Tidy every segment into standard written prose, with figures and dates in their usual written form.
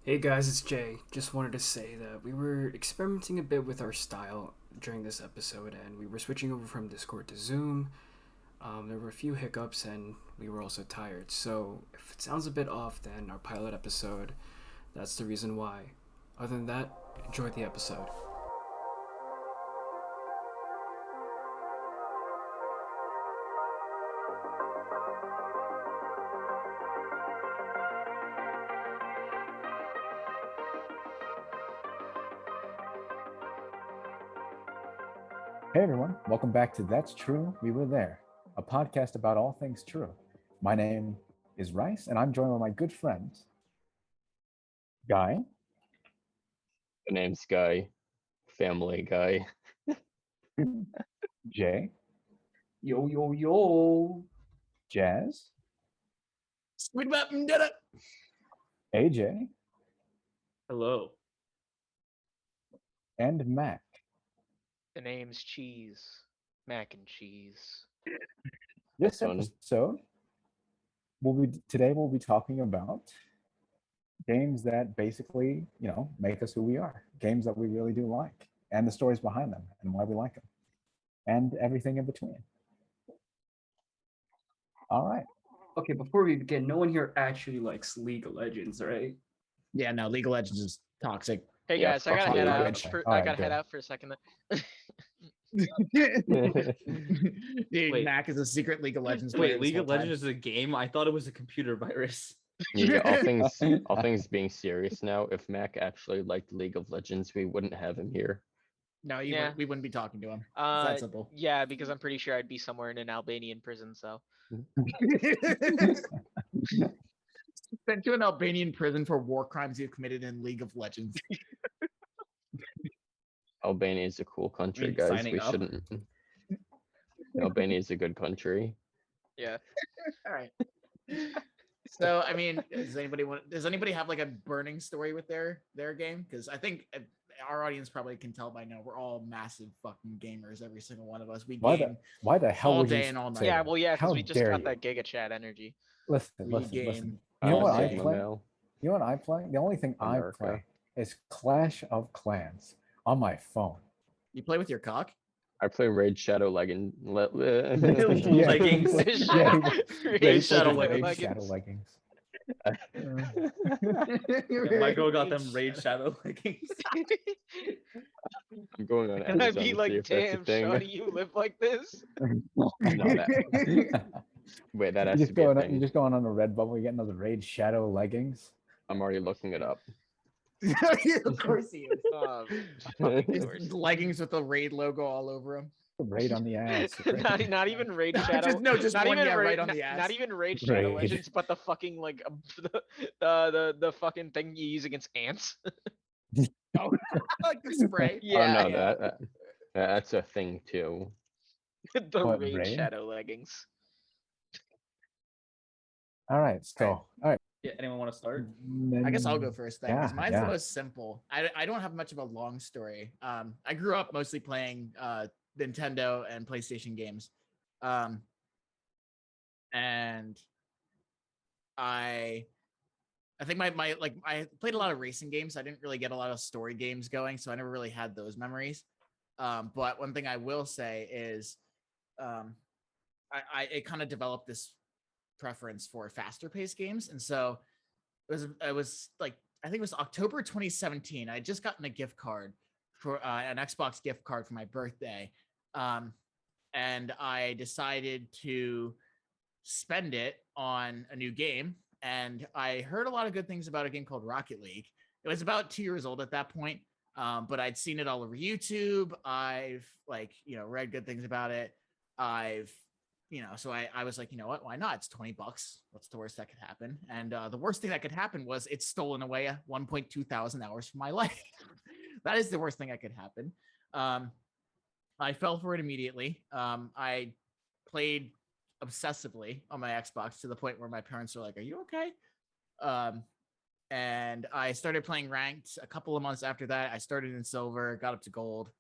Hey guys, it's Jay. Just wanted to say that we were experimenting a bit with our style during this episode and we were switching over from Discord to Zoom. There were a few hiccups and we were also tired. So if it sounds a bit off, then our pilot episode, that's the reason why. Other than that, enjoy the episode. Hey everyone, welcome back to That's True, We Were There, a podcast about all things true. My name is Rice, and I'm joined by my good friends, Guy, The name's Guy, Family Guy. Jay, Yo, yo, yo. Jazz, Squid up and did it. AJ, Hello. and Mac. The name's Cheese. Mac and cheese. This Fun. episode, we'll be talking about games that basically, make us who we are. Games that we really do like, and the stories behind them, and why we like them, and everything in between. All right. Okay, before we begin, no one here actually likes League of Legends, right? Yeah, no, League of Legends is toxic. Hey Yeah, guys, I gotta fuck head you. out. Good. For, All I right, gotta head good. out for a second. Dude, Wait. Mac is a secret League of Legends player. Wait, this League whole of time. Legends is a game? I thought it was a computer virus. Yeah, all things being serious now, if Mac actually liked League of Legends, we wouldn't have him here. No, Yeah. we wouldn't be talking to him. It's that simple. Yeah, because I'm pretty sure I'd be somewhere in an Albanian prison. So Sent to an Albanian prison for war crimes you've committed in League of Legends. Albania is a cool country, mean, guys. signing We up? shouldn't. Albania is a good country. yeah, All right. So, I mean, does anybody have like a burning story with their game? Because I think our audience probably can tell by now we're all massive fucking gamers. Every single one of us. We game. Why the hell all would you day and all night. say yeah. that? Well, yeah, because How we just dare got you? that Giga Chat energy. Listen. We game You know all what I day. play? You know what I play? The only thing America. I play is Clash of Clans on my phone. You play with your cock? I play Raid Shadow Legend. Leggings. Yeah, Raid Shadow Raid leggings. Shadow leggings. Yeah, my girl got them Raid Shadow leggings. I'm going on And I'd Amazon be to see like, if that's a damn, thing. Shawty, you live like this? No, that, wait, that has to be a You're thing. just going on a Redbubble, you getting those Raid Shadow leggings. I'm already looking it up. Of course he is. Fucking His course. leggings with the Raid logo all over them. Raid on the ass. not even Raid Shadow. Just not one, even yeah, Raid, right on not, the ass. not even Raid Shadow Raid. Legends, but the fucking like the fucking thing you use against ants. Like the spray. Yeah, Oh no, that's a thing too. the What, Raid Raid? Shadow leggings. All right, so all right. Yeah, anyone want to start? I guess I'll go first then, 'cause Yeah, mine's yeah. the most simple. I don't have much of a long story. I grew up mostly playing Nintendo and PlayStation games. And I think my like I played a lot of racing games. I didn't really get a lot of story games going, so I never really had those memories. But one thing I will say is I kind of developed this preference for faster paced games, and so it was like I think it was October 2017. I had just gotten a gift card for an Xbox gift card for my birthday, and I decided to spend it on a new game. And I heard a lot of good things about a game called Rocket League. It was about 2 years old at that point, but I'd seen it all over YouTube. I've read good things about it. So I was like, you know what? Why not? It's $20. What's the worst that could happen? And the worst thing that could happen was it's stolen away 1.2 thousand hours from my life. That is the worst thing that could happen. I fell for it immediately. I played obsessively on my Xbox to the point where my parents were like, "Are you okay?" And I started playing ranked. A couple of months after that, I started in silver, got up to gold.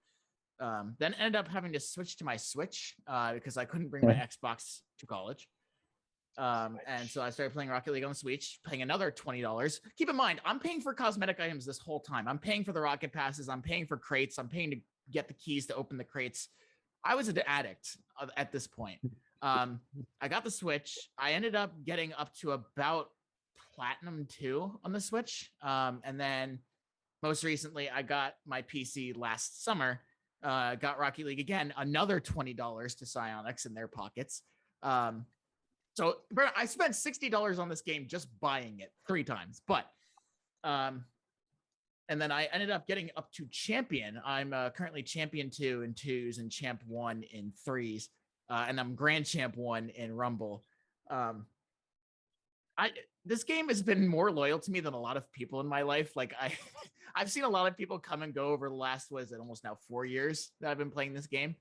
Then ended up having to switch to my Switch because I couldn't bring my Xbox to college. And so I started playing Rocket League on the Switch, paying another $20. Keep in mind, I'm paying for cosmetic items this whole time. I'm paying for the rocket passes. I'm paying for crates. I'm paying to get the keys to open the crates. I was an addict at this point. I got the Switch. I ended up getting up to about Platinum 2 on the Switch. And then most recently, I got my PC last summer. Got Rocket League again, another $20 to Psyonix in their pockets. So bro, I spent $60 on this game just buying it 3 times. But and then I ended up getting up to champion. I'm currently champion 2 in 2s and champ 1 in 3s. And I'm grand champ 1 in Rumble. This game has been more loyal to me than a lot of people in my life. Like I've seen a lot of people come and go over the last, what is it, almost now 4 years that I've been playing this game.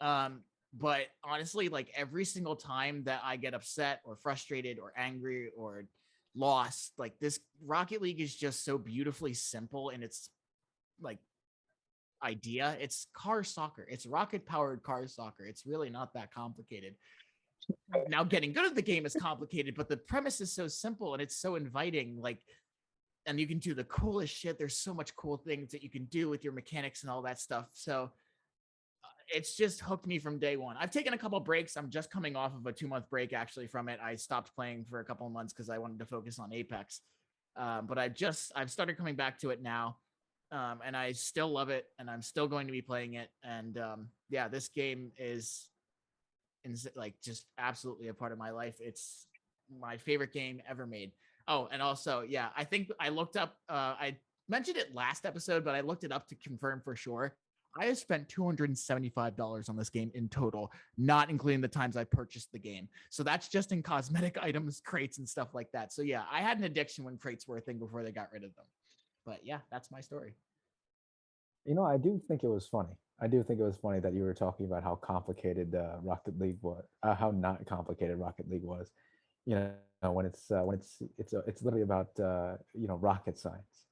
But honestly, like every single time that I get upset or frustrated or angry or lost, like this Rocket League is just so beautifully simple in its like idea. It's car soccer. It's rocket powered car soccer. It's really not that complicated. Now getting good at the game is complicated, but the premise is so simple and it's so inviting. Like, and you can do the coolest shit. There's so much cool things that you can do with your mechanics and all that stuff. So it's just hooked me from day one. I've taken a couple breaks. I'm just coming off of a 2-month break actually from it. I stopped playing for a couple of months because I wanted to focus on Apex. But I've started coming back to it now. And I still love it and I'm still going to be playing it. And yeah, this game is like just absolutely a part of my life. It's my favorite game ever made. Oh, and also, yeah, I think I looked up, I mentioned it last episode, but I looked it up to confirm for sure. I have spent $275 on this game in total, not including the times I purchased the game. So that's just in cosmetic items, crates, and stuff like that. So yeah, I had an addiction when crates were a thing before they got rid of them. But yeah, that's my story. I do think it was funny. I do think it was funny that you were talking about how complicated Rocket League was, how not complicated Rocket League was. When it's literally about rocket science.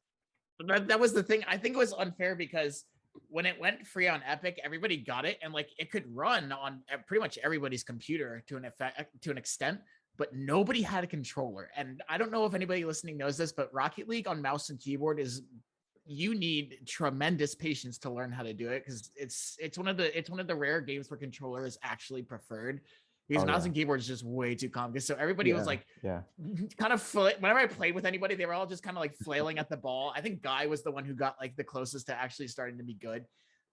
That was the thing. I think it was unfair because when it went free on Epic, everybody got it, and like it could run on pretty much everybody's computer to an extent, but nobody had a controller. And I don't know if anybody listening knows this, but Rocket League on mouse and keyboard you need tremendous patience to learn how to do it because it's one of the rare games where controller is actually preferred. Because mouse and keyboard is just way too complicated. So everybody was like, kind of whenever I played with anybody, they were all just kind of like flailing at the ball. I think Guy was the one who got like the closest to actually starting to be good.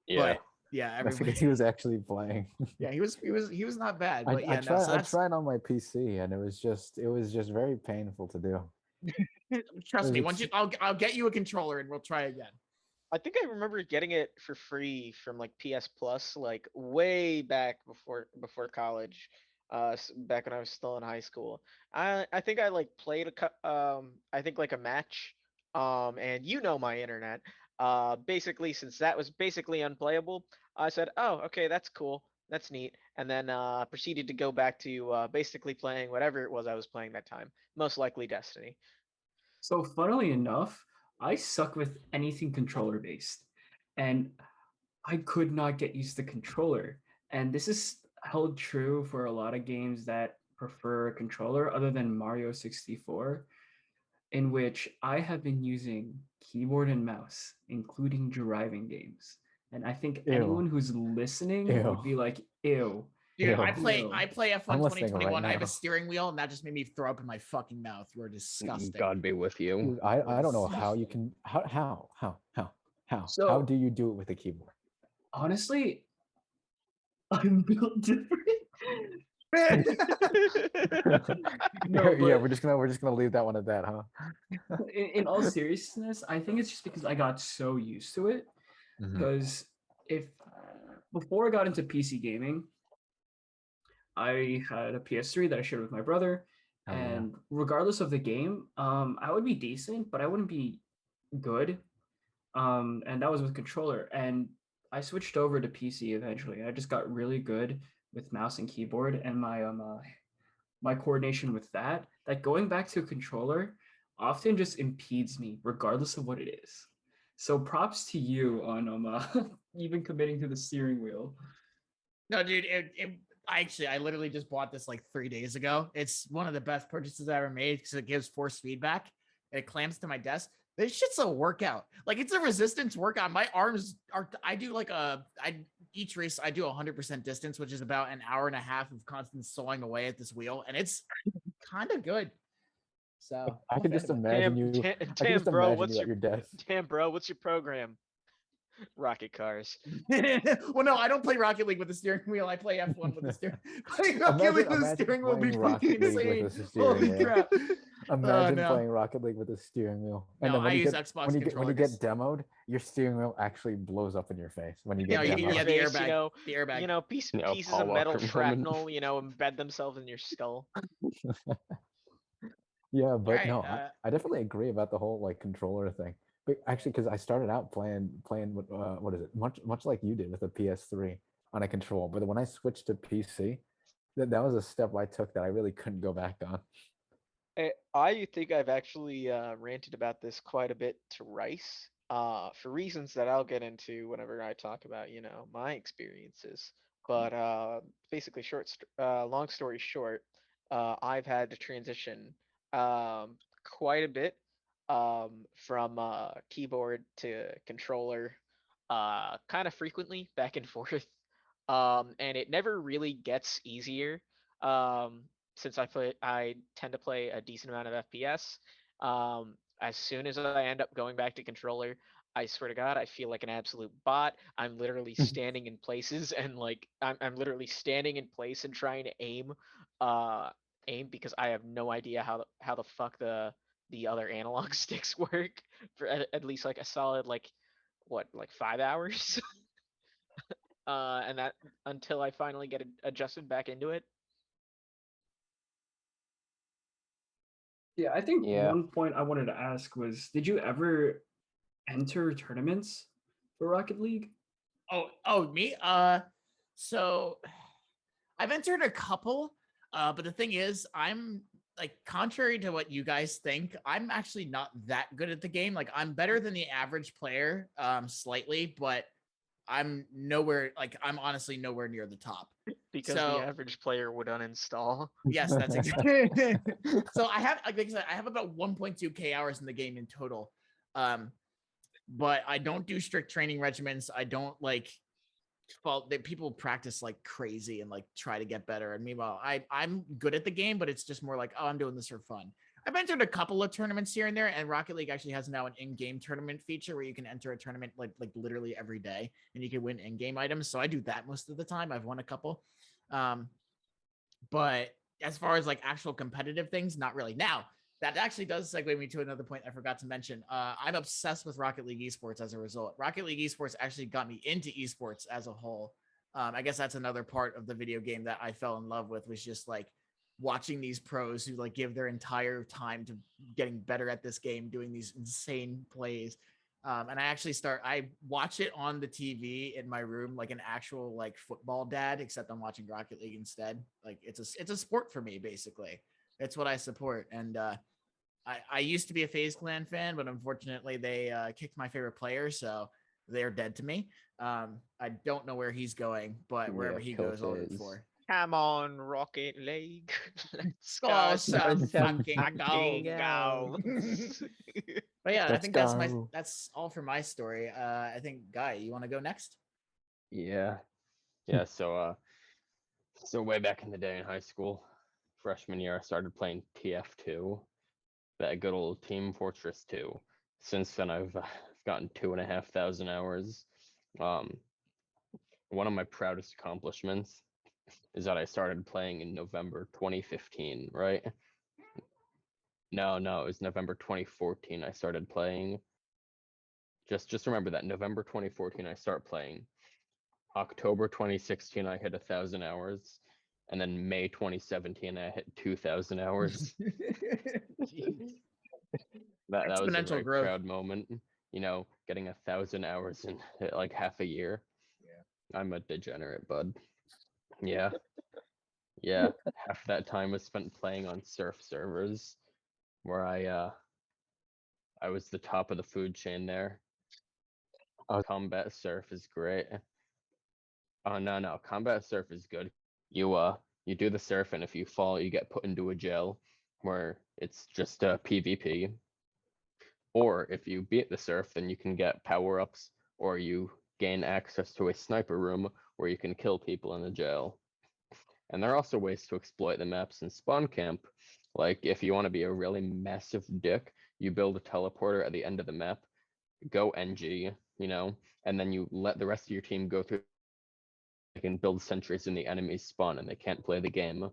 Yeah. But yeah, everybody. He was actually playing. Yeah, he was not bad. But I tried on my PC and it was just very painful to do. Trust me, I'll get you a controller and we'll try again. I think I remember getting it for free from like PS Plus, like way back before college, back when I was still in high school. I think I like played I think like a match, and my internet. Basically, since that was basically unplayable, I said, "Oh, okay, that's cool, that's neat," and then proceeded to go back to basically playing whatever it was I was playing that time, most likely Destiny. So funnily enough, I suck with anything controller based, and I could not get used to controller. And this is held true for a lot of games that prefer a controller other than Mario 64, in which I have been using keyboard and mouse, including driving games. And I think anyone who's listening would be like, ew. Dude, I play Ew. F1 I'm listening 2021. right I have now. a steering wheel, and that just made me throw up in my fucking mouth. You are disgusting. God be with you. Dude, I don't know how you can how So- how do you do it with a keyboard? Honestly, I'm built different. No, Yeah, but- we're just gonna leave that one at that, huh? In all seriousness, I think it's just because I got so used to it. Mhm. Because before I got into PC gaming, I had a PS3 that I shared with my brother, Oh, yeah. and regardless of the game, I would be decent, but I wouldn't be good. And that was with controller, and I switched over to PC eventually. I just got really good with mouse and keyboard, and my coordination with that. That going back to a controller often just impedes me, regardless of what it is. So props to you on even committing to the steering wheel. No, dude, I literally just bought this like 3 days ago. It's one of the best purchases I ever made because it gives force feedback and it clamps to my desk. This shit's a workout. Like it's a resistance workout. My arms are. I do like each race I do 100% distance, which is about an hour and a half of constant sawing away at this wheel, and it's kind of good. So I can just imagine you. I can Damn, just bro, imagine you at your desk. damn, bro, what's your program? Rocket cars. Well, no, I don't play Rocket League with the steering wheel. I play F1 with the steering. Playing Rocket League with the steering wheel would be playing fucking Rocket League insane. with a steering Holy wheel. crap! Imagine no. playing Rocket League with a steering wheel. And No, then when I you use get, Xbox when you controller. get demoed, your steering wheel actually blows up in your face when you get Yeah, demoed. yeah, the Face, airbag. The airbag. You know, You know, pieces Paul of metal Walker moment. shrapnel, you know, embed themselves in your skull. Yeah, but Alright, no, I definitely agree about the whole like controller thing. But actually, because I started out playing with what is it? Much like you did with the PS3 on a control. But when I switched to PC, that was a step I took that I really couldn't go back on. I think I've actually ranted about this quite a bit to Rice, for reasons that I'll get into whenever I talk about, you know, my experiences. But basically, long story short, I've had to transition quite a bit from keyboard to controller, kind of frequently, back and forth. And it never really gets easier. Um, since I tend to play a decent amount of FPS. As soon as I end up going back to controller, I swear to God, I feel like an absolute bot. I'm literally standing in places and like I'm literally standing in place and trying to aim because I have no idea how the fuck the other analog sticks work for at least like a solid like 5 hours. And that until I finally get adjusted back into it. Yeah, I think Yeah. one point I wanted to ask was, did you ever enter tournaments for Rocket League? Oh, me? So I've entered a couple, but the thing is, I'm like, contrary to what you guys think, I'm actually not that good at the game. Like, I'm better than the average player, slightly, but I'm honestly nowhere near the top. Because So- the average player would uninstall. Yes, that's exactly. So I have, like I said, I have about 1.2k hours in the game in total. But I don't do strict training regimens. I don't like people practice like crazy and like try to get better. And meanwhile, I'm good at the game, but it's just more like, oh, I'm doing this for fun. I've entered a couple of tournaments here and there, and Rocket League actually has now an in-game tournament feature where you can enter a tournament like literally every day, and you can win in-game items. So I do that most of the time. I've won a couple, but as far as like actual competitive things, not really. Now that actually does segue me to another point I forgot to mention. I'm obsessed with Rocket League esports as a result. Rocket League esports actually got me into esports as a whole. I guess that's another part of the video game that I fell in love with, was just like watching these pros who like give their entire time to getting better at this game, doing these insane plays. And I watch it on the TV in my room, like an actual like football dad, except I'm watching Rocket League instead. Like it's a sport for me, basically. It's what I support. And I used to be a FaZe Clan fan, but unfortunately they kicked my favorite player, so they're dead to me. I don't know where he's going, but wherever he goes, I'll root for. Come on, Rocket League. Let's Go go some fucking fucking go. go. But yeah, I Let's think go. that's all for my story. I think Guy, you want to go next? Yeah. So way back in the day in high school, freshman year, I started playing TF2, that good old Team Fortress 2. Since then, I've gotten 2,500 hours. One of my proudest accomplishments is that I started playing in November 2015, right? No, it was November 2014 I started playing. Just remember that November 2014 I start playing. October 2016 I hit 1,000 hours, and then May 2017 I hit 2,000 hours. That was a Exponential very growth. proud moment, you know, getting 1,000 hours in like half a year. Yeah, I'm a degenerate, bud. Yeah, half that time was spent playing on surf servers, where I was the top of the food chain there. Combat surf is great. Oh no, combat surf is good you do the surf, and if you fall, you get put into a jail where it's just PvP. Or if you beat the surf, then you can get power-ups, or you gain access to a sniper room where you can kill people in the jail. And there are also ways to exploit the maps in spawn camp. Like if you want to be a really massive dick, you build a teleporter at the end of the map, go NG, and then you let the rest of your team go through. They can build sentries in the enemy's spawn, and they can't play the game.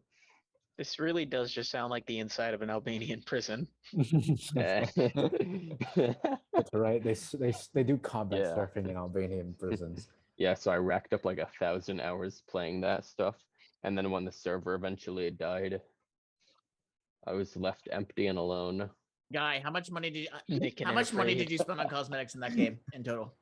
This really does just sound like the inside of an Albanian prison. That's right. They do combat Yeah. surfing in Albanian prisons. Yeah, so I racked up like 1,000 hours playing that stuff, and then when the server eventually died, I was left empty and alone. Guy, how much money did Naked how and much money afraid. did you spend on cosmetics in that game in total?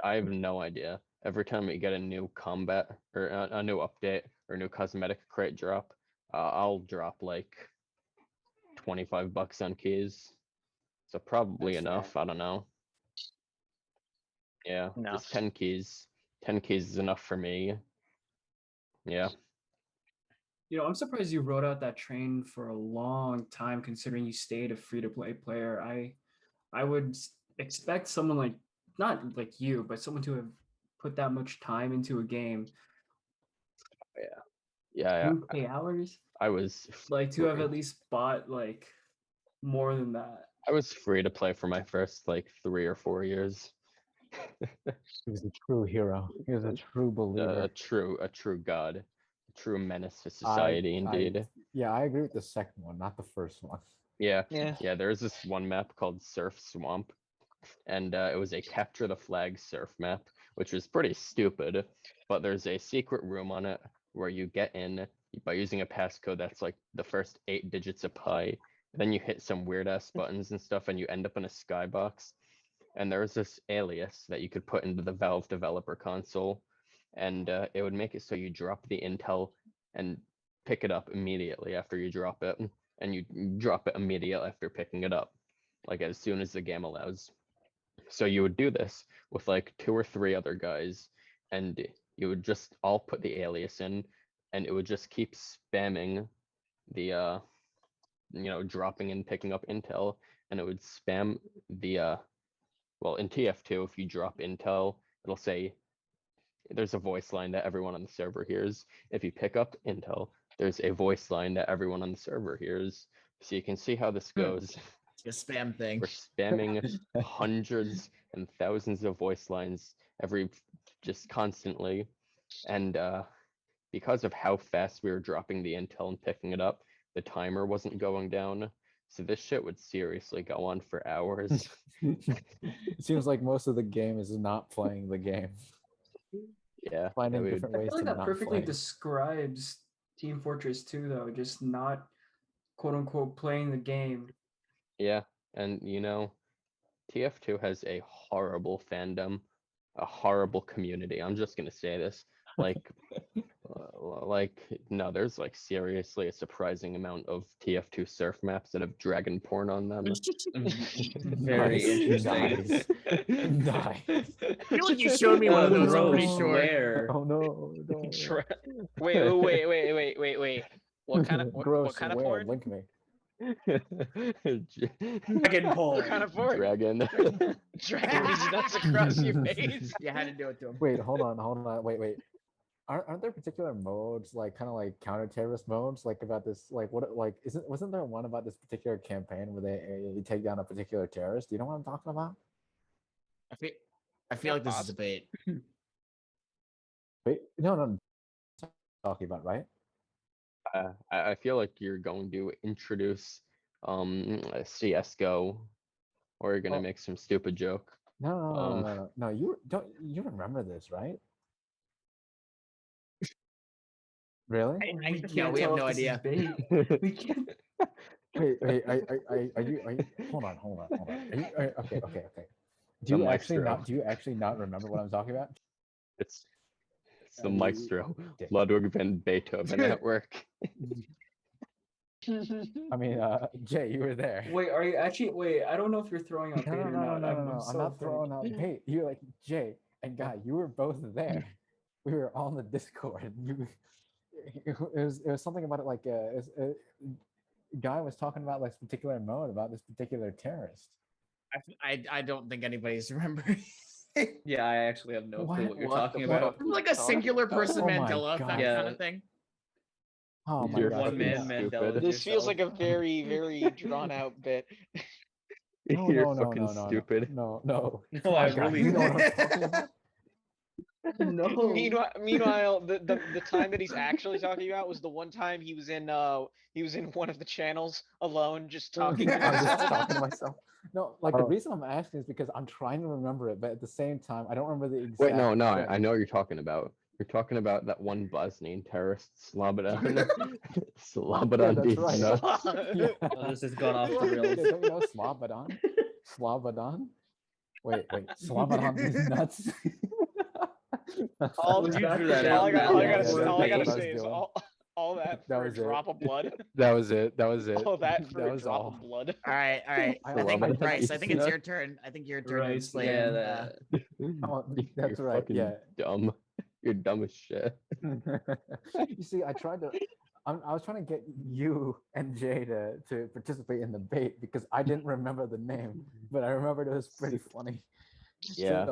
I have no idea. Every time we get a new combat or a new update or new cosmetic crate drop, I'll drop like 25 bucks on keys. So probably That's enough. I don't know. Yeah, Enough. just 10 keys. 10 keys is enough for me. Yeah. I'm surprised you rode out that train for a long time, considering you stayed a free-to-play player. I would expect someone like, not like you, but someone to have put that much time into a game, Yeah, 2K hours, I was like to have free. at least bought like more than that. I was free to play for my first like 3 or 4 years. He was a true hero. He was a true believer. A true god, a true menace to I- society, I- indeed. Yeah, I agree with the second one, not the first one. Yeah, Yeah. there's this one map called Surf Swamp, and it was a capture the flag surf map, which was pretty stupid, but there's a secret room on it where you get in by using a passcode that's like the first 8 digits of pi. Then you hit some weird ass buttons and stuff, and you end up in a skybox. And there was this alias that you could put into the Valve developer console, and it would make it so you drop the intel and pick it up immediately after you drop it, and you drop it immediately after picking it up, like as soon as the game allows. So you would do this with like 2 or 3 other guys, and you would just all put the alias in, and it would just keep spamming the dropping and picking up intel, and it would spam the well, in TF2, if you drop intel, it'll say there's a voice line that everyone on the server hears. If you pick up intel, there's a voice line that everyone on the server hears. So you can see how this goes. It's a spam thing. We're spamming hundreds and thousands of voice lines just constantly. And because of how fast we were dropping the intel and picking it up, the timer wasn't going down. So this shit would seriously go on for hours. It seems like most of the game is not playing the game. Yeah. Finding we would- different I ways feel like to that not perfectly play. describes Team Fortress 2, though, just not quote unquote playing the game. Yeah, and TF2 has a horrible fandom, a horrible community. I'm just gonna say this. Like, no, there's like seriously a surprising amount of TF2 surf maps that have dragon porn on them. Very Nice, interesting. Nice. I feel like you showed me one of those. I'm pretty Gross, sure. where? Oh no, no. Wait. What kind of Gross, what kind of where? porn? Link me. Dragon What porn. kind of porn? Dragon. Dragging these nuts across your face. You had to do it to him. Wait, hold on. Wait. Aren't there particular modes, like kind of like counter-terrorist modes, like about this, like wasn't there one about this particular campaign where they take down a particular terrorist? Do you know what I'm talking about? I feel like this is a bait. Wait, no, talking about, right? I feel like you're going to introduce a CS:GO, or you're gonna Oh. make some stupid joke. No. You remember this, right? Really? We No, can't we have tell no if this is idea. bait. We can't. Wait, are you hold on. Okay. Do The you actually maestro. not remember what I'm talking about? It's the You maestro, dick. Ludwig van Beethoven at work. I mean, Jay, you were there. Wait, are you actually? Wait, I don't know if you're throwing out No, bait no, or no, not. no, no, I'm no. I'm so not afraid. throwing out bait. You're like Jay and Guy. You were both there we were on the Discord. And it was something about it like a guy was talking about this particular mode about this particular terrorist. I don't think anybody's remembering. Yeah, I actually have no clue what you're What talking the about. fuck? Like a singular person Oh my Mandela effect God. Yeah. kind of thing. Oh my You're gosh. One fucking man stupid. Mandela. This feels like a yourself. very, very drawn out bit. No, You're no, no, fucking no, no, stupid. no, no. No, Come I on, guys, really. you know what I'm talking about. No. Meanwhile, the time that he's actually talking about was the one time he was in one of the channels alone, just talking to I was just himself. talking to myself. No, like the reason I'm asking is because I'm trying to remember it, but at the same time, I don't remember the exact. Wait, no, I phrase. know what you're talking about. You're talking about that one Bosnian terrorist, Slobodan. Slobodan, that's these right. nuts. Yeah. Oh, this has gone off the Yeah, rails. don't you know Slobodan? Slobodan? Wait, Slobodan, these nuts. All, You that drew that the out. bait? all I Yeah, gotta, yeah, all I that's gotta what I was say is doing. all that That for a was it. drop of blood. That was it. That was it. All that for That a was drop all. of blood. All right. I I think Slobodan, Bryce. I these think it's your nuts. turn. I think your turn to Right, explain. Yeah, that. Oh, You're that's right. fucking Yeah. dumb. You're dumb as shit. You see, I was trying to get you and Jay to participate in the bait because I didn't remember the name, but I remembered it was pretty funny. Yeah.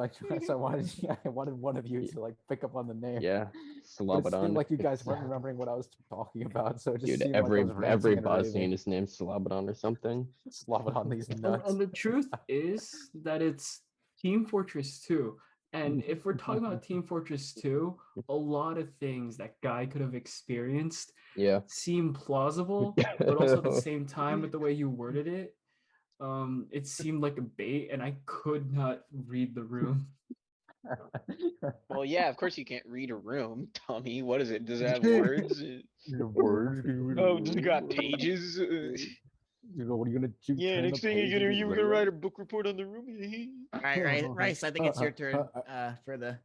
So I wanted one of you to like pick up on the name. Yeah. But it seemed Slobodan. like you guys weren't remembering what I was talking about, so it just Dude, seemed like I was ranting every and Bosnian raving. is named Slobodan or something. Slobodan these nuts. And the truth is that it's Team Fortress 2. And if we're talking about Team Fortress 2, a lot of things that guy could have experienced Yeah. seem plausible, but also at the same time, with the way you worded it, it seemed like a bait, and I could not read the room. Well, yeah, of course you can't read a room, Tommy. What is it? Does it have words? The words. Oh, does it got pages? You know what are you gonna do? Yeah, turn next the thing page you and were be gonna like, write a book report on the room. All right, Rice. I think it's your turn for the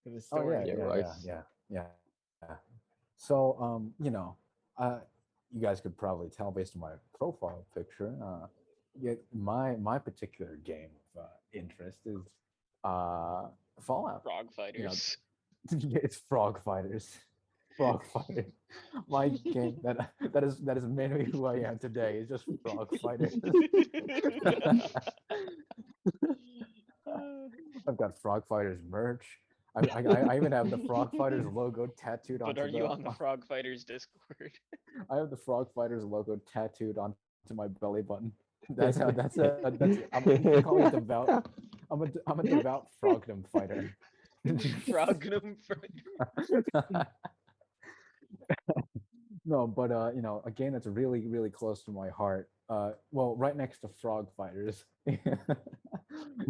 Oh story. yeah, Yeah, yeah, Rice. yeah. So you guys could probably tell based on my profile picture. Yeah, my particular game of interest is Fallout. Frog fighters. It's Frog Fighters. Frog Fighters. My game that is mainly who I am today. Is just Frog Fighters. I've got Frog Fighters merch. I even have the Frog Fighters logo tattooed But onto are you on the Frog Fighters Discord? I have the Frog Fighters logo tattooed onto my belly button. That's I'm a devout. I'm a devout Frognum fighter. Frognum. No, but a game that's really, really close to my heart. Well, right next to Frog Fighters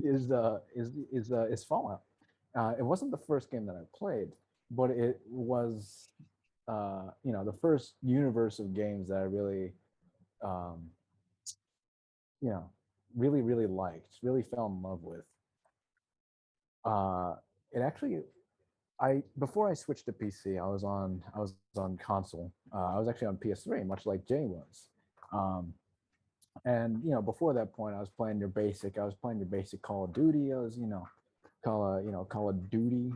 is Fallout. It wasn't the first game that I played, but it was the first universe of games that I really really, really liked, really fell in love with. It actually, before I switched to PC, I was on console. I was actually on PS3, much like Jay was. And before that point, I was playing your basic Call of Duty. I was Call of Duty.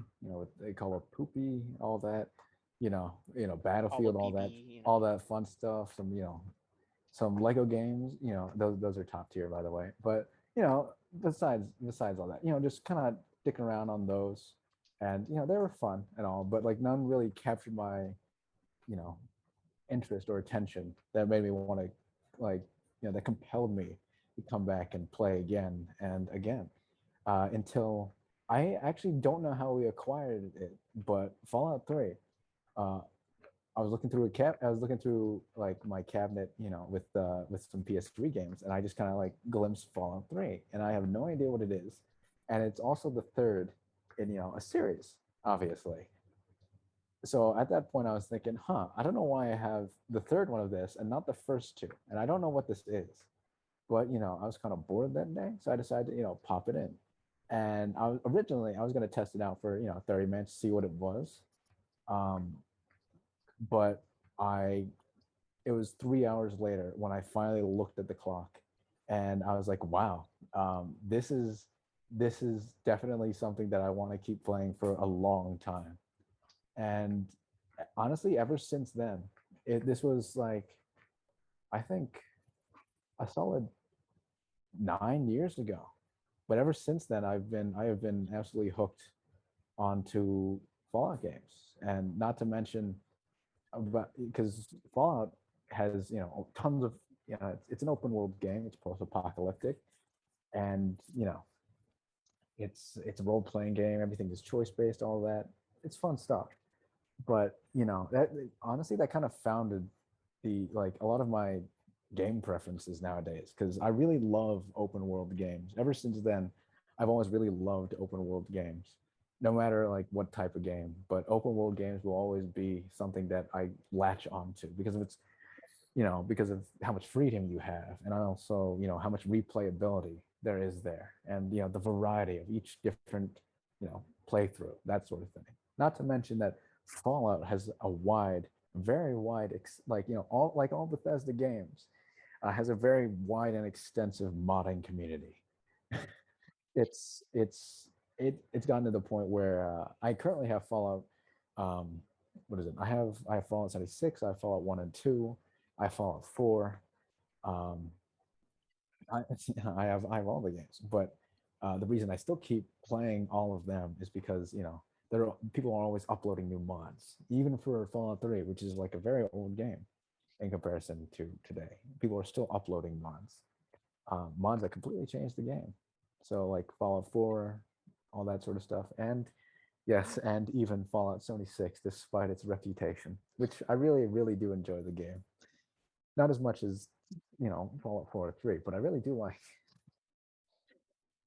They call it Poopy, all that. Battlefield, all that fun stuff. Some Lego games, those are top tier, by the way. But besides all that, just kind of sticking around on those, and they were fun and all, but like none really captured my, interest or attention that made me want to, like, that compelled me to come back and play again and again, until I actually don't know how we acquired it, but Fallout 3. I was looking through like my cabinet, with some PS3 games, and I just kind of like glimpsed Fallout 3, and I have no idea what it is, and it's also the third in a series, obviously. So at that point, I was thinking, I don't know why I have the third one of this and not the first two, and I don't know what this is, but I was kind of bored that day, so I decided to pop it in, and I was going to test it out for 30 minutes, see what it was. But it was 3 hours later when I finally looked at the clock, and I was like, wow, this is definitely something that I want to keep playing for a long time. And honestly, ever since then, this was like, I think, a solid 9 years ago. But ever since then, I have been absolutely hooked onto Fallout games, and not to mention, because Fallout has tons of it's an open world game. It's post apocalyptic, and it's a role playing game. Everything is choice based. All that. It's fun stuff. But that honestly, that kind of founded the like a lot of my game preferences nowadays, because I really love open world games. Ever since then, I've always really loved open world games, no matter like what type of game. But open world games will always be something that I latch onto because of its because of how much freedom you have, and also how much replayability there is there, and the variety of each different playthrough, that sort of thing. Not to mention that Fallout has a very wide, all Bethesda games, has a very wide and extensive modding community. It's gotten to the point where I currently have Fallout. What is it? I have Fallout 76. I have Fallout 1 and 2. I have Fallout 4. Um, I have all the games, but the reason I still keep playing all of them is because people are always uploading new mods, even for Fallout 3, which is like a very old game in comparison to today. People are still uploading mods that completely change the game. So like Fallout 4, all that sort of stuff, and yes, and even Fallout 76, despite its reputation, which I really, really do enjoy the game. Not as much as Fallout 4 or 3, but I really do like.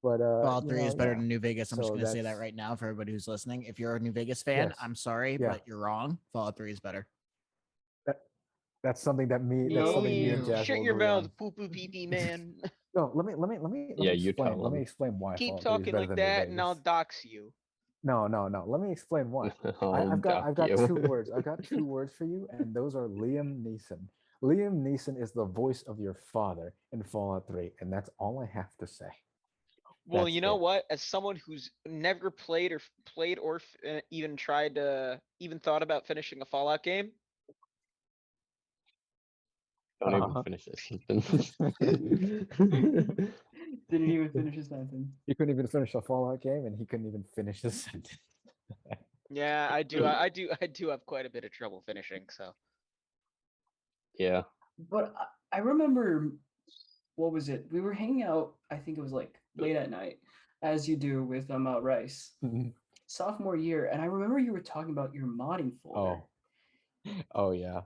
But Fallout 3 is better yeah. than New Vegas. I'm just So going to say that that's right now for everybody who's listening. If you're a New Vegas fan, yes, I'm sorry, yeah. but you're wrong. Fallout 3 is better. That's something that me and Jazz Shut will your agree mouth, on. poo poo pee pee man. No, let Yeah, me you explain. tell Let me them. explain why Keep Fallout 3 is talking better like than New that, and I'll Vegas. dox you. No. Let me explain why. I'll I've dock got you. 2 words. I've got 2 words for you, and those are Liam Neeson. Liam Neeson is the voice of your father in Fallout 3, and that's all I have to say. Well, That's you know it. what? As someone who's never played or even tried to even thought about finishing a Fallout game, Don't even Uh-huh. finish this sentence. Didn't even finish his sentence. He couldn't even finish a Fallout game, and he couldn't even finish the sentence. yeah, I do have quite a bit of trouble finishing. So Yeah. But I remember, what was it? We were hanging out. I think it was like late at night, as you do with Rice, sophomore year, and I remember you were talking about your modding folder, Oh yeah.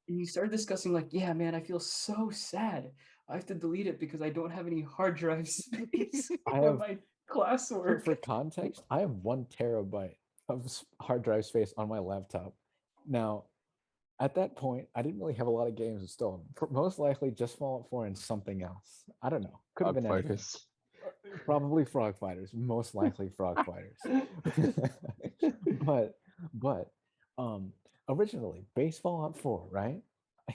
and you started discussing like, yeah, man, I feel so sad. I have to delete it because I don't have any hard drive space I for have my for, classwork. for context, I have 1 terabyte of hard drive space on my laptop. Now, at that point, I didn't really have a lot of games installed. Most likely just Fallout 4 and something else. I don't know. Could have Dog been anything. fighters. Probably Frog Fighters. Most likely Frog Fighters. but originally base Fallout 4, right?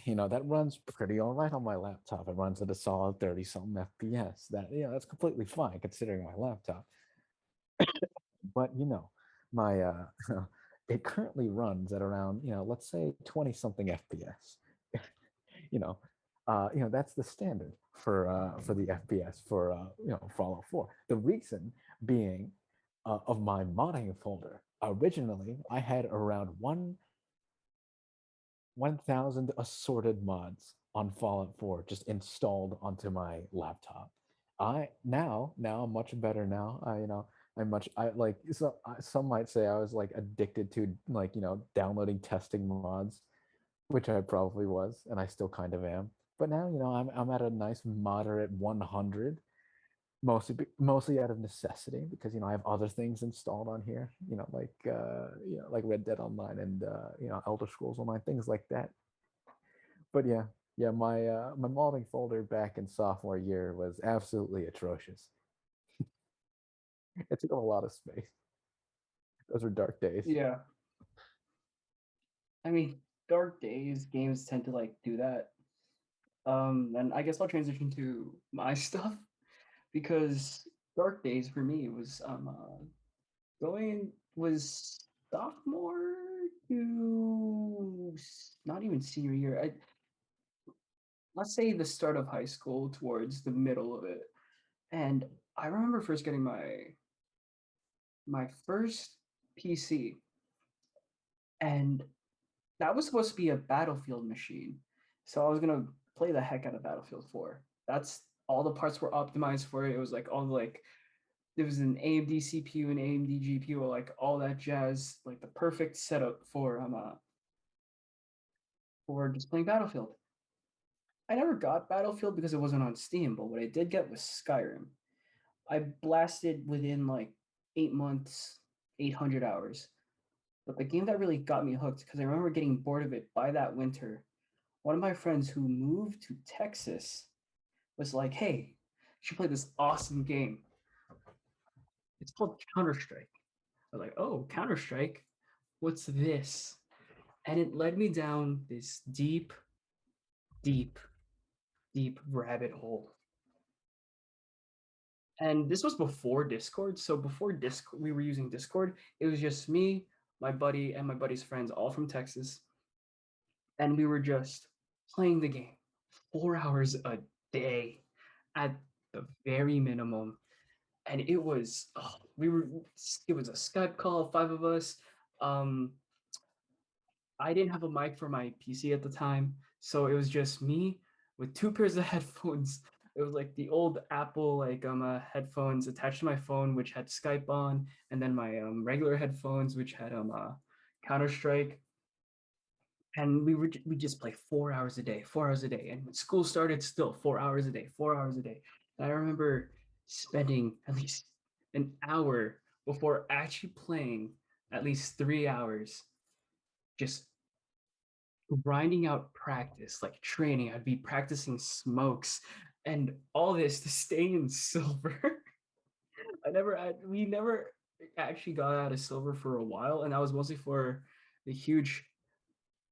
That runs pretty all right on my laptop. It runs at a solid 30 something FPS. That's completely fine considering my laptop. But my it currently runs at around let's say 20 something FPS. you know that's the standard for the FPS for Fallout 4. The reason being of my modding folder. Originally I had around 1,000 assorted mods on Fallout 4 just installed onto my laptop. I'm much better now. I like some might say I was like addicted to like downloading testing mods, which I probably was, and I still kind of am. But now I'm at a nice moderate 100, mostly out of necessity, because I have other things installed on here, like Red Dead Online and Elder Scrolls Online, things like that. But yeah, my modding folder back in sophomore year was absolutely atrocious. It took up a lot of space. Those were dark days. Yeah. I mean, dark days, games tend to like do that. And I guess I'll transition to my stuff, because dark days for me was going was sophomore not even senior year. Let's say the start of high school towards the middle of it. And I remember first getting my first PC, and that was supposed to be a Battlefield machine. So I was gonna play the heck out of Battlefield 4. That's all the parts were optimized for it. It was like all like there was an AMD CPU and AMD GPU, like all that jazz, like the perfect setup for just playing Battlefield. I never got Battlefield because it wasn't on Steam, but what I did get was Skyrim. I blasted within like 8 months, 800 hours. But the game that really got me hooked, because I remember getting bored of it by that winter, one of my friends who moved to Texas was like, hey, you should play this awesome game. It's called Counter-Strike. I was like, oh, Counter-Strike? What's this? And it led me down this deep, deep, deep rabbit hole. And this was before Discord. So before Discord, we were using Discord. It was just me, my buddy, and my buddy's friends, all from Texas. And we were just playing the game 4 hours a day at the very minimum. And it was, it was a Skype call, 5 of us. Um, I didn't have a mic for my PC at the time, so it was just me with two pairs of headphones. It was like the old Apple headphones attached to my phone, which had Skype on, and then my regular headphones, which had Counter Strike. And we just play 4 hours a day, 4 hours a day. And when school started, still 4 hours a day, 4 hours a day. And I remember spending at least an hour before actually playing at least 3 hours just grinding out practice, like training. I'd be practicing smokes and all this to stay in silver. We never actually got out of silver for a while, and that was mostly for the huge.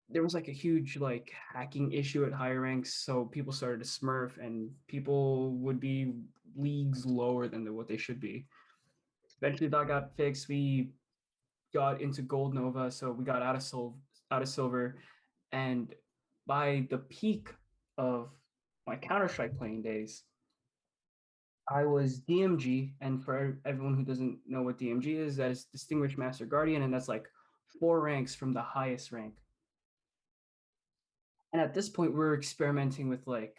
There was like a huge like hacking issue at higher ranks, so people started to smurf, and people would be leagues lower than what they should be. Eventually, that got fixed. We got into gold nova, so we got out of silver, and by the peak of my Counter-Strike playing days, I was DMG, and for everyone who doesn't know what DMG is, that is Distinguished Master Guardian, and that's like 4 ranks from the highest rank. And at this point, we're experimenting with like,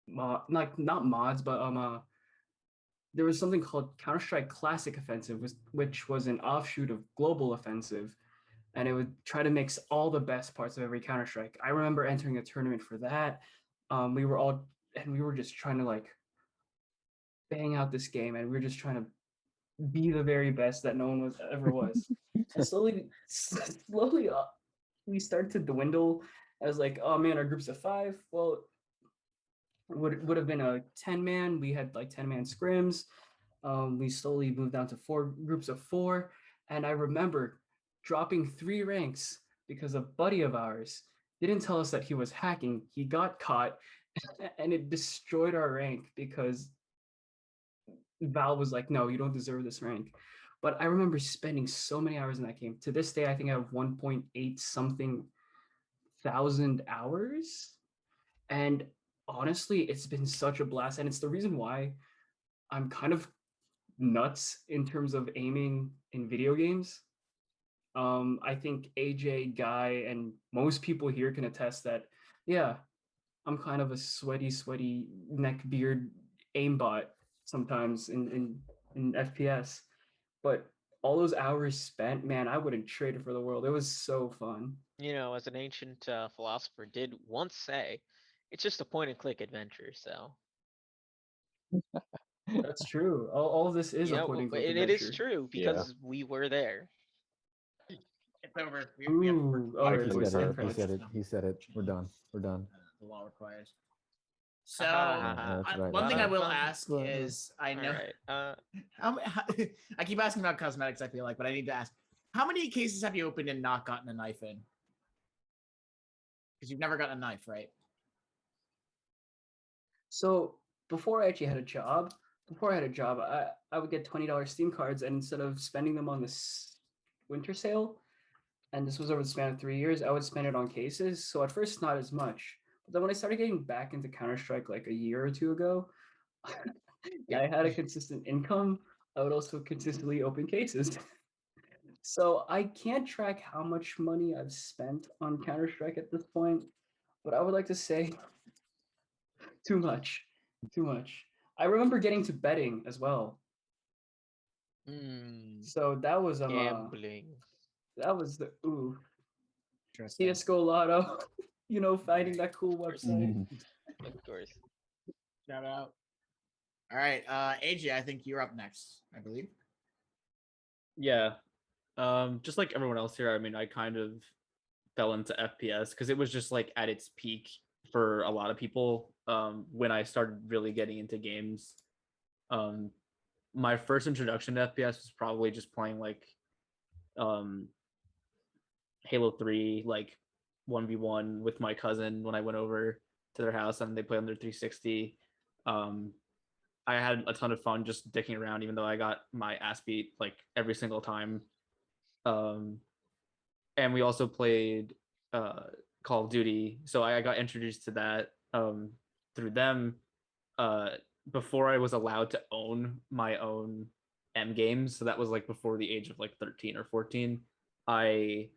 not mods, but there was something called Counter-Strike Classic Offensive, which was an offshoot of Global Offensive, and it would try to mix all the best parts of every Counter-Strike. I remember entering a tournament for that. We were just trying to like bang out this game, and we were just trying to be the very best that no one ever was. And slowly, we started to dwindle. I was like, oh man, our group's of 5. Well, would have been a 10-man. We had like 10-man scrims. We slowly moved down to 4 groups of 4, and I remember dropping 3 ranks because a buddy of ours didn't tell us that he was hacking. He got caught, and it destroyed our rank because Valve was like, no, you don't deserve this rank. But I remember spending so many hours in that game. To this day, I think I have 1.8 something thousand hours. And honestly, it's been such a blast. And it's the reason why I'm kind of nuts in terms of aiming in video games. I think AJ, Guy, and most people here can attest that, yeah, I'm kind of a sweaty neck beard aimbot sometimes in FPS. But all those hours spent, man, I wouldn't trade it for the world. It was so fun. You know, as an ancient philosopher did once say, it's just a point and click adventure. So That's true. All of this is a point and click it is adventure. true because we were there. It's over. Ooh, He okay, voice said it. acting He credits. said it. He said it. We're done. We're done. The law requires. So Yeah, that's right. one thing I will Uh, ask is, I know Alright, how, I keep asking about cosmetics. I feel like, but I need to ask, how many cases have you opened and not gotten a knife in? Because you've never gotten a knife, right? So before I actually had a job, I would get $20 Steam cards, and instead of spending them on this winter sale, and this was over the span of 3 years, I would spend it on cases. So at first, not as much. But then when I started getting back into Counter-Strike like a year or two ago, Yeah. I had a consistent income. I would also consistently open cases. So I can't track how much money I've spent on Counter-Strike at this point, but I would like to say too much. Too much. I remember getting to betting as well. So Gambling. that was the Interesting. CS:GO Lotto, finding that cool website. Mhm. Of course. Shout out. All right, AJ, I think you're up next, I believe. Yeah. Just like everyone else here, I mean, I kind of fell into FPS because it was just like at its peak for a lot of people when I started really getting into games. My first introduction to FPS was probably just playing like um, Halo 3, like 1v1 with my cousin when I went over to their house and they played on their 360. Um, I had a ton of fun just dicking around, even though I got my ass beat like every single time. Um, and we also played Call of Duty, so I got introduced to that through them. Uh, Before I was allowed to own my own M games, so that was like before the age of like 13 or 14. I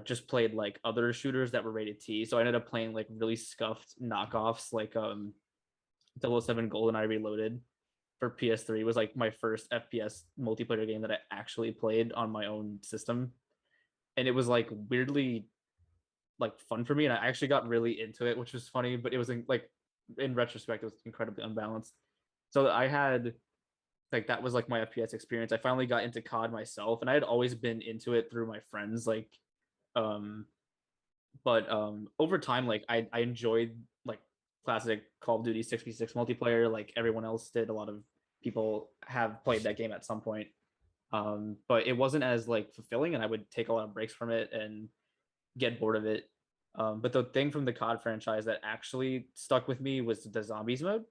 just played like other shooters that were rated T. So I ended up playing like really scuffed knockoffs like 007 GoldenEye Reloaded for PS3 was like my first FPS multiplayer game that I actually played on my own system. And it was like weirdly like fun for me. And I actually got really into it, which was funny, but it was like in retrospect, it was incredibly unbalanced. So I had like that was like my FPS experience. I finally got into COD myself, and I had always been into it through my friends. Um, but over time, like I enjoyed like classic Call of Duty 6v6 multiplayer, like everyone else did. A lot of people have played that game at some point. But it wasn't as like fulfilling, and I would take a lot of breaks from it and get bored of it. But the thing from the COD franchise that actually stuck with me was the zombies mode,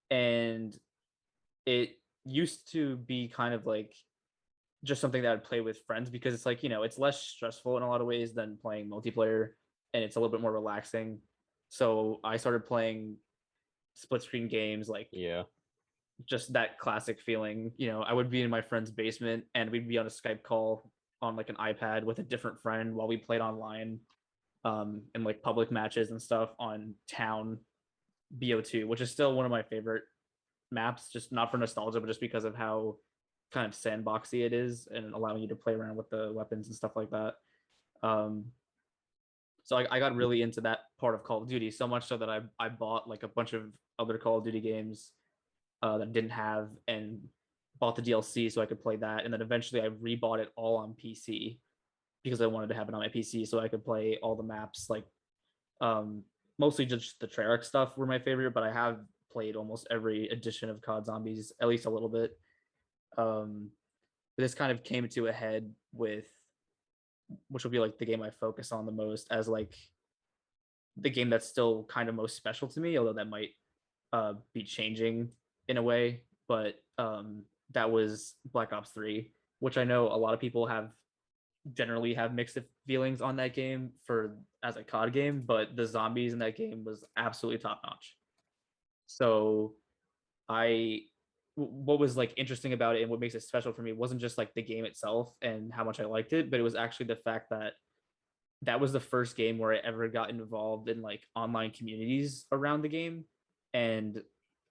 and it used to be kind of like just something that I'd play with friends because it's like, it's less stressful in a lot of ways than playing multiplayer and it's a little bit more relaxing. So I started playing split screen games like Yeah. just that classic feeling. I would be in my friend's basement and we'd be on a Skype call on like an iPad with a different friend while we played online in like public matches and stuff on Town BO2, which is still one of my favorite maps, just not for nostalgia, but just because of how kind of sandboxy it is and allowing you to play around with the weapons and stuff like that. Um, so I got really into that part of Call of Duty, so much so that I bought like a bunch of other Call of Duty games that I didn't have and bought the DLC so I could play that. And then eventually I rebought it all on PC because I wanted to have it on my PC so I could play all the maps. Like mostly just the Treyarch stuff were my favorite, but I have played almost every edition of COD Zombies at least a little bit. This kind of came to a head with which will be like the game I focus on the most as like the game that's still kind of most special to me, although that might be changing in a way. But that was Black Ops 3, which I know a lot of people generally have mixed feelings on that game for as a COD game, but the zombies in that game was absolutely top notch. So I what was like interesting about it and what makes it special for me wasn't just like the game itself and how much I liked it, but it was actually the fact that that was the first game where I ever got involved in like online communities around the game and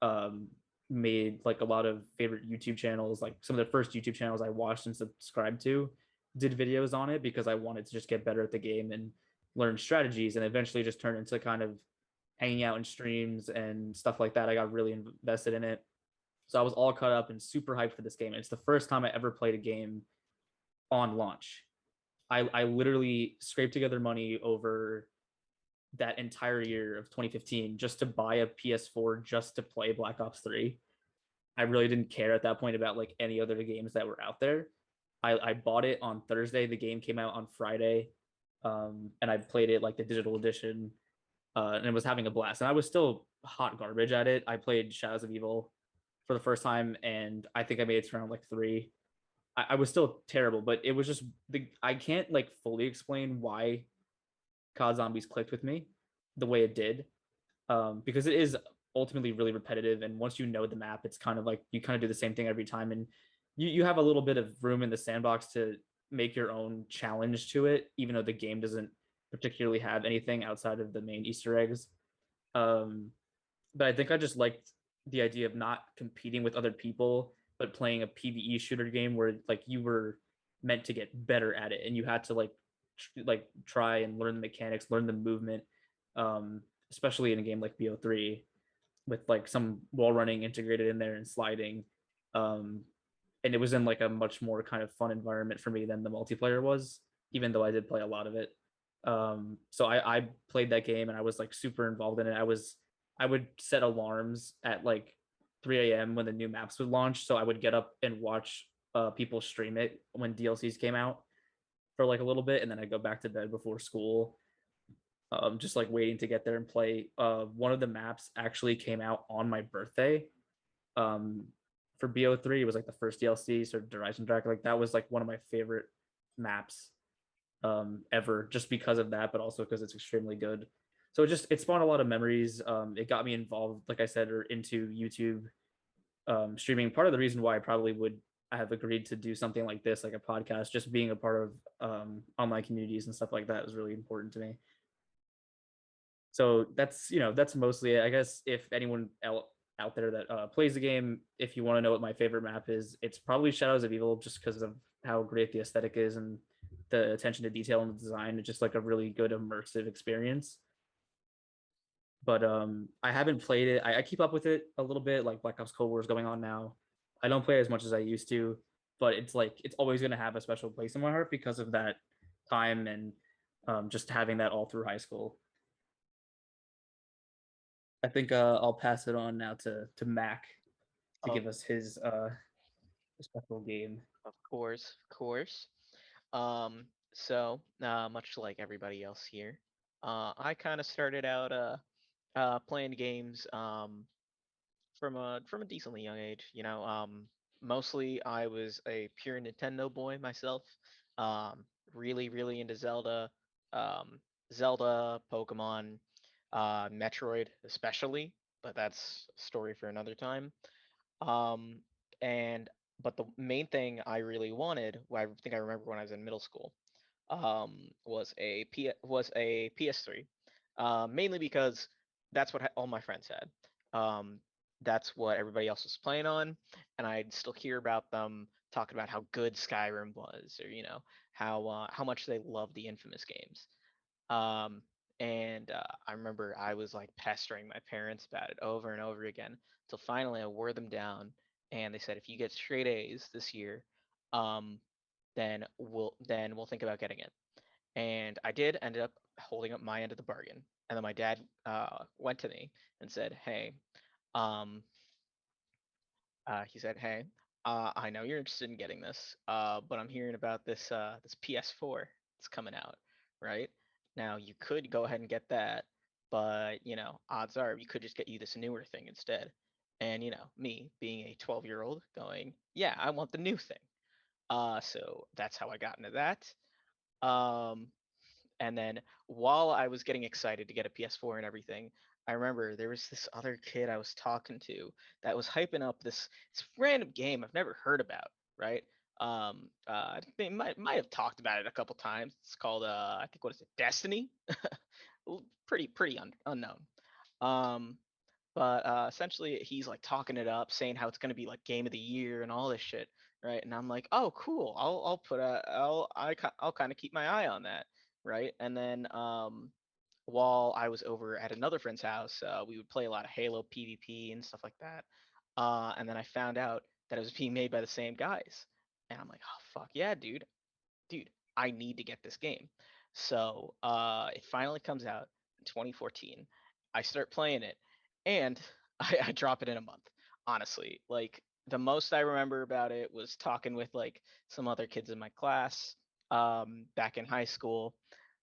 um, made like a lot of favorite YouTube channels. Like some of the first YouTube channels I watched and subscribed to did videos on it because I wanted to just get better at the game and learn strategies, and eventually just turned into kind of hanging out in streams and stuff like that. I got really invested in it. So I was all caught up and super hyped for this game. It's the first time I ever played a game on launch. I literally scraped together money over that entire year of 2015 just to buy a PS4 just to play Black Ops 3. I really didn't care at that point about like any other games that were out there. I bought it on Thursday. The game came out on Friday. And I played it like the digital edition and it was having a blast. And I was still hot garbage at it. I played Shadows of Evil for the first time and I think I made it to round like 3. I was still terrible, but it was just I can't like fully explain why COD Zombies clicked with me the way it did, because it is ultimately really repetitive. And once you know the map, it's kind of like you kind of do the same thing every time, and you have a little bit of room in the sandbox to make your own challenge to it, even though the game doesn't particularly have anything outside of the main Easter eggs. Um, but I think I just liked the idea of not competing with other people, but playing a PvE shooter game where like you were meant to get better at it, and you had to like try and learn the mechanics, learn the movement, um, especially in a game like BO3 with like some wall running integrated in there and sliding. Um, and it was in like a much more kind of fun environment for me than the multiplayer was, even though I did play a lot of it. So I played that game and I was like super involved in it. I would set alarms at like 3 a.m. when the new maps would launch, so I would get up and watch people stream it when DLCs came out for like a little bit, and then I'd go back to bed before school, just like waiting to get there and play. One of the maps actually came out on my birthday. Um, for BO3, it was like the first DLC, sort of Horizon Track. Like that was like one of my favorite maps ever, just because of that, but also because it's extremely good. So it spawned a lot of memories. It got me involved, like I said, or into YouTube streaming. Part of the reason why I probably would have agreed to do something like this, like a podcast, just being a part of online communities and stuff like that is really important to me. So that's mostly it. I guess if anyone out there that plays the game, if you want to know what my favorite map is, it's probably Shadows of Evil, just because of how great the aesthetic is and the attention to detail and the design. It's just like a really good immersive experience. But I haven't played it. I keep up with it a little bit, like Black Ops Cold War is going on now. I don't play as much as I used to, but it's like it's always going to have a special place in my heart because of that time and just having that all through high school. I think I'll pass it on now to Mac to Of give us his special game. of course, of course. Much like everybody else here, I kind of started out playing games from a decently young age. Mostly I was a pure Nintendo boy myself. Really into Zelda, um, Pokemon, Metroid especially, but that's a story for another time. Um, and but the main thing I really wanted, I think I remember when I was in middle school, was a PS3. Mainly because that's what all my friends had. That's what everybody else was playing on, and I'd still hear about them talking about how good Skyrim was, or how much they loved the Infamous games. Um, and I remember I was like pestering my parents about it over and over again until finally I wore them down, and they said, if you get straight A's this year, um, then we'll think about getting it. And I did ended up holding up my end of the bargain. And then my dad went to me and said, "Hey, um, he said, hey, I know you're interested in getting this, but I'm hearing about this PS4 that's coming out, right? Now you could go ahead and get that, but odds are you could just get you this newer thing instead." And me being a 12-year-old going, "Yeah, I want the new thing." So that's how I got into that. Um, and then while I was getting excited to get a PS4 and everything, I remember there was this other kid I was talking to that was hyping up this random game I've never heard about, right? They might have talked about it a couple times. It's called I think, what is it, Destiny? Pretty unknown. Um, but essentially he's like talking it up, saying how it's gonna be like game of the year and all this shit, right? And I'm like, oh, cool. I'll kind of keep my eye on that, right? And then while I was over at another friend's house, we would play a lot of Halo PvP and stuff like that. And then I found out that it was being made by the same guys, and I'm like, oh fuck yeah, dude, I need to get this game. So it finally comes out in 2014. I start playing it, and I drop it in a month. Honestly, like the most I remember about it was talking with like some other kids in my class back in high school,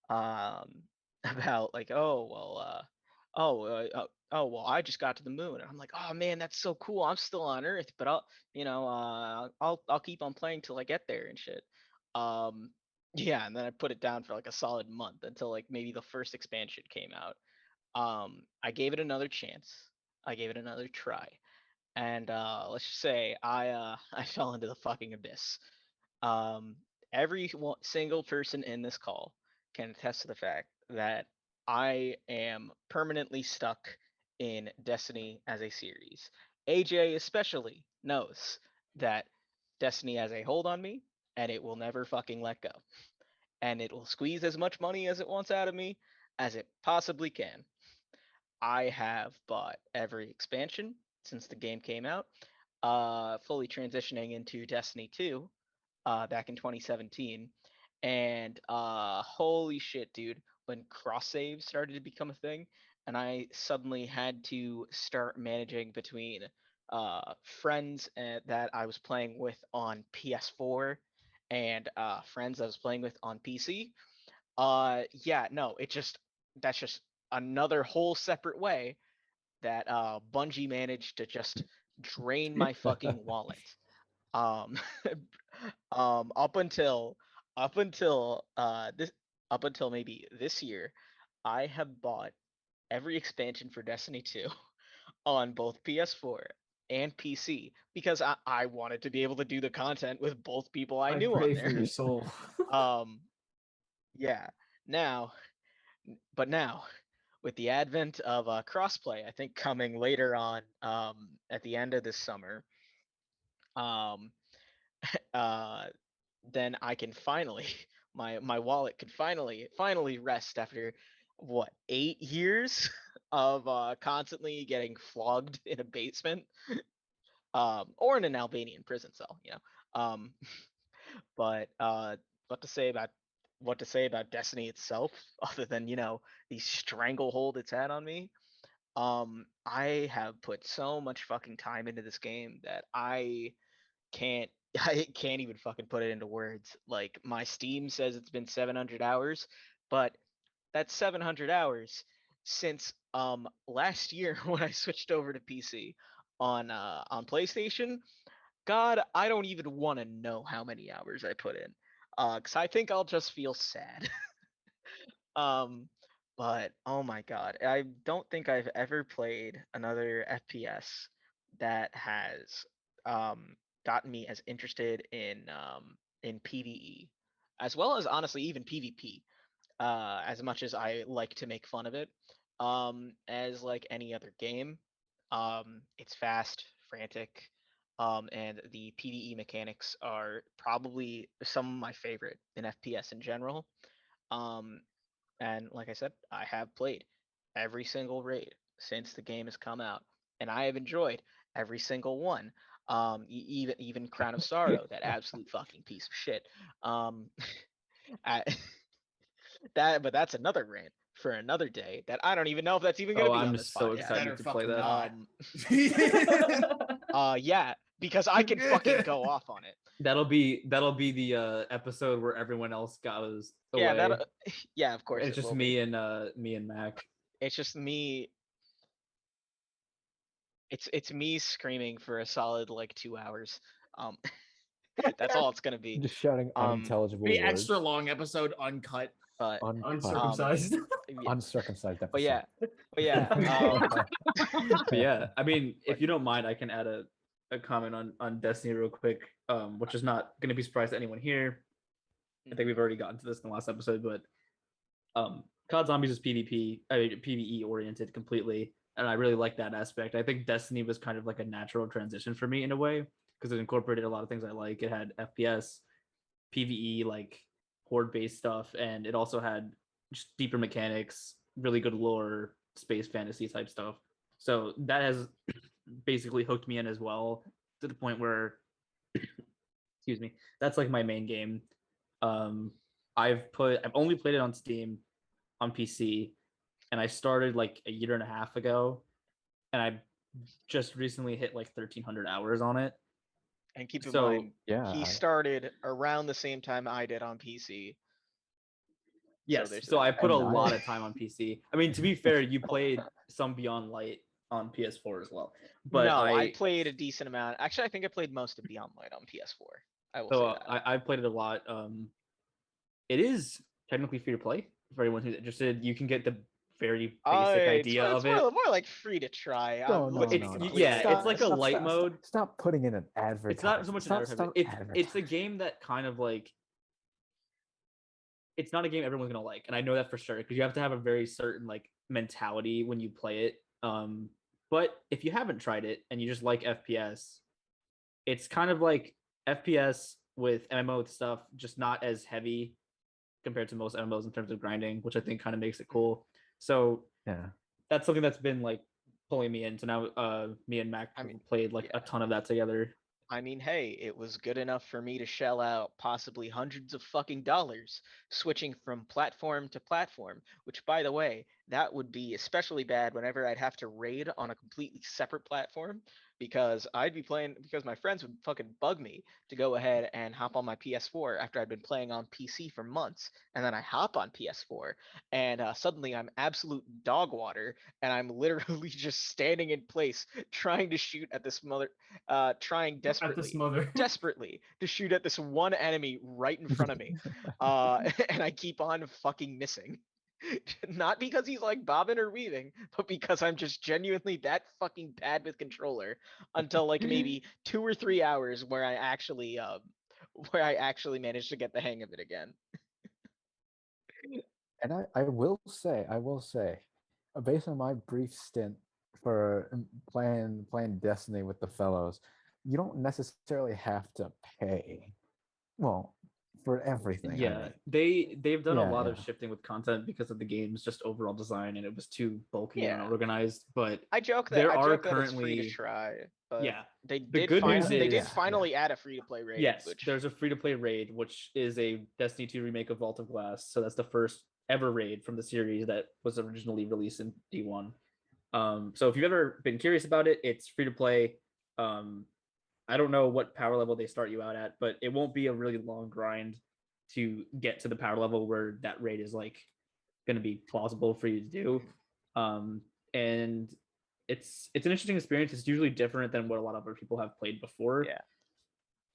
um, about like, oh well, oh well, I just got to the moon. And I'm like, oh man, that's so cool. I'm still on Earth, but I'll keep on playing till I get there and shit. Um, yeah, and then I put it down for like a solid month until like maybe the first expansion came out. I gave it another chance. I gave it another try, and let's just say I fell into the fucking abyss. Um, every single person in this call can attest to the fact that I am permanently stuck in Destiny as a series. AJ especially knows that Destiny has a hold on me and it will never fucking let go. And it will squeeze as much money as it wants out of me as it possibly can. I have bought every expansion since the game came out, fully transitioning into Destiny 2 back in 2017. And holy shit, dude, when cross saves started to become a thing, and I suddenly had to start managing between friends that I was playing with on PS4 and friends I was playing with on PC. Yeah, no, that's just another whole separate way that Bungie managed to just drain my fucking wallet. Um, up until up until this up until maybe this year, I have bought every expansion for Destiny 2 on both PS4 and PC because I wanted to be able to do the content with both people I I knew on pray for there. your soul. Um, yeah. Now, but now, with the advent of crossplay, I think coming later on at the end of this summer, um, uh, then I can finally my wallet can finally rest after what 8 years of constantly getting flogged in a basement or in an Albanian prison cell, you know. But what to say about Destiny itself, other than the stranglehold it's had on me. I have put so much fucking time into this game that can't I can't even fucking put it into words. Like my Steam says it's been 700 hours, but that's 700 hours since last year when I switched over to PC on PlayStation. God, I don't even want to know how many hours I put in. Cuz I think I'll just feel sad. Um, but oh my god, I don't think I've ever played another FPS that has gotten me as interested in PvE, as well as honestly even PvP. As much as I like to make fun of it, as like any other game, it's fast, frantic, and the PvE mechanics are probably some of my favorite in FPS in general. Um, and like I said, I have played every single raid since the game has come out, and I have enjoyed every single one. Even Crown of Sorrow, that absolute fucking piece of shit. Um, I, but that's another rant for another day. That I don't even know if that's even gonna Oh, be on I'm this so podcast. excited Better to play fucking that. not. Yeah, because I can fucking go off on it. That'll be the episode where everyone else goes Yeah, away. yeah, of course It's it just will me be. and Mac. It's just me. It's me screaming for a solid like 2 hours. Um, that's all it's gonna be. Just shouting unintelligible The words. extra long episode uncut. But Uncut. Uncircumcised. yeah, Uncircumcised episode. but yeah, but yeah. But yeah, I mean, if you don't mind, I can add a comment on Destiny real quick, which is not going to be surprised to anyone here. I think we've already gotten to this in the last episode, but COD Zombies is PvE oriented completely, and I really like that aspect. I think Destiny was kind of like a natural transition for me in a way because it incorporated a lot of things I like. It had FPS, PvE, like horde based stuff, and it also had just deeper mechanics, really good lore, space fantasy type stuff. So that has basically hooked me in as well to the point where, excuse me, that's like my main game. Um, I've only played it on Steam, on PC, and I started like a year and a half ago, and I just recently hit like 1,300 hours on it. And keep in So mind, yeah, he started around the same time I did on PC. Yes, there's so I that. put a And I- lot of time on PC. I mean, to be fair, you played some Beyond Light on PS4 as well. But no, I played a decent amount. Actually, I think I played most of Beyond Light on PS4. I will say so that. I played it a lot. It is technically free to play for anyone who's interested. You can get the very basic idea it's of it. more like free to try. No, I'm no, looking it's- to no, be no. clear. yeah, it's like a light mode. Stop putting in an advertisement. It's not so much an advertisement. It's a game that kind of like, it's not a game everyone's gonna like, and I know that for sure because you have to have a very certain like mentality when you play it. But if you haven't tried it and you just like FPS, it's kind of like FPS with MMO stuff, just not as heavy compared to most MMOs in terms of grinding, which I think kind of makes it cool. So Yeah. that's something that's been like pulling me in. So now me and Mac played like a ton of that together. I mean, hey, it was good enough for me to shell out possibly hundreds of fucking dollars switching from platform to platform, which, by the way, that would be especially bad whenever I'd have to raid on a completely separate platform because I'd be playing, because my friends would fucking bug me to go ahead and hop on my PS4 after I'd been playing on PC for months. And then I hop on PS4 and suddenly I'm absolute dog water and I'm literally just standing in place trying to shoot at this trying desperately to shoot at this one enemy right in front of me. And I keep on fucking missing. Not because he's like bobbing or weaving, but because I'm just genuinely that fucking bad with controller until like maybe 2 or 3 hours where I actually managed to get the hang of it again. And I will say, based on my brief stint for playing Destiny with the fellows, you don't necessarily have to pay. Well, for everything. I Yeah, mean. they've done a Yeah, lot of yeah. shifting with content because of the game's just overall design, and it was too bulky Yeah. and unorganized. But I joke that there I are joke that it's free to currently try, but yeah. they The did good news they did is- finally add a free to play raid. Yes, which there's a free to play raid, which is a Destiny 2 remake of Vault of Glass. So that's the first ever raid from the series that was originally released in D1. So if you've ever been curious about it, it's free to play. I don't know what power level they start you out at, but it won't be a really long grind to get to the power level where that raid is like going to be plausible for you to do. And it's an interesting experience. It's usually different than what a lot of other people have played before. Yeah.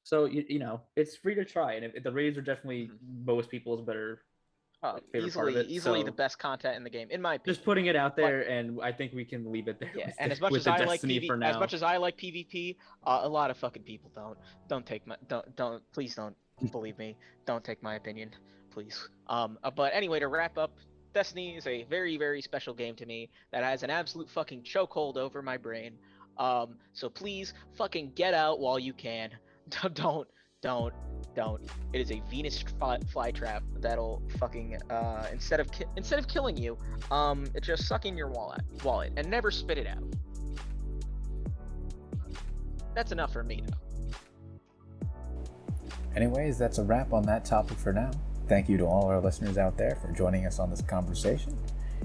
So you know, it's free to try, and if the raids are definitely most people's better. Favorite part of it, easily the so best content in the game, in my opinion. just putting it out there, and I think we can leave it there. Yeah, with and the- as much with as the I like Destiny for now. as much as I like PvP, a lot of fucking people don't take my please don't believe me. Don't take my opinion, please. But anyway, to wrap up, Destiny is a very, very special game to me that has an absolute fucking chokehold over my brain. So please fucking get out while you can. Don't. It is a Venus flytrap that'll fucking instead of killing you, it just suck in your wallet and never spit it out. That's enough for me though. Anyways, that's a wrap on that topic for now. Thank you to all our listeners out there for joining us on this conversation.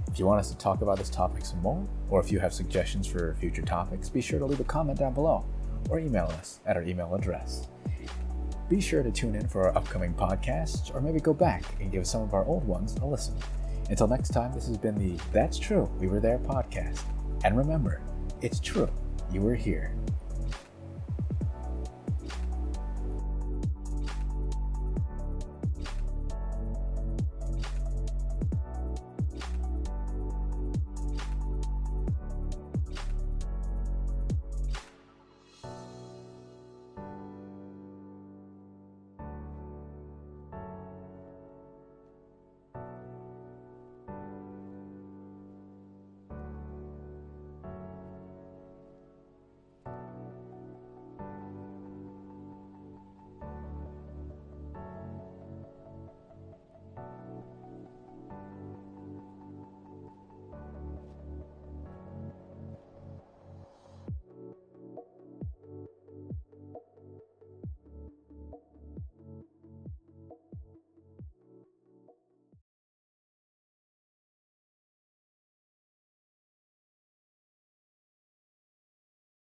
If you want us to talk about this topic some more, or if you have suggestions for future topics, be sure to leave a comment down below or email us at our email address. Be sure to tune in for our upcoming podcasts, or maybe go back and give some of our old ones a listen. Until next time, this has been the That's True, We Were There podcast. And remember, it's true, you were here.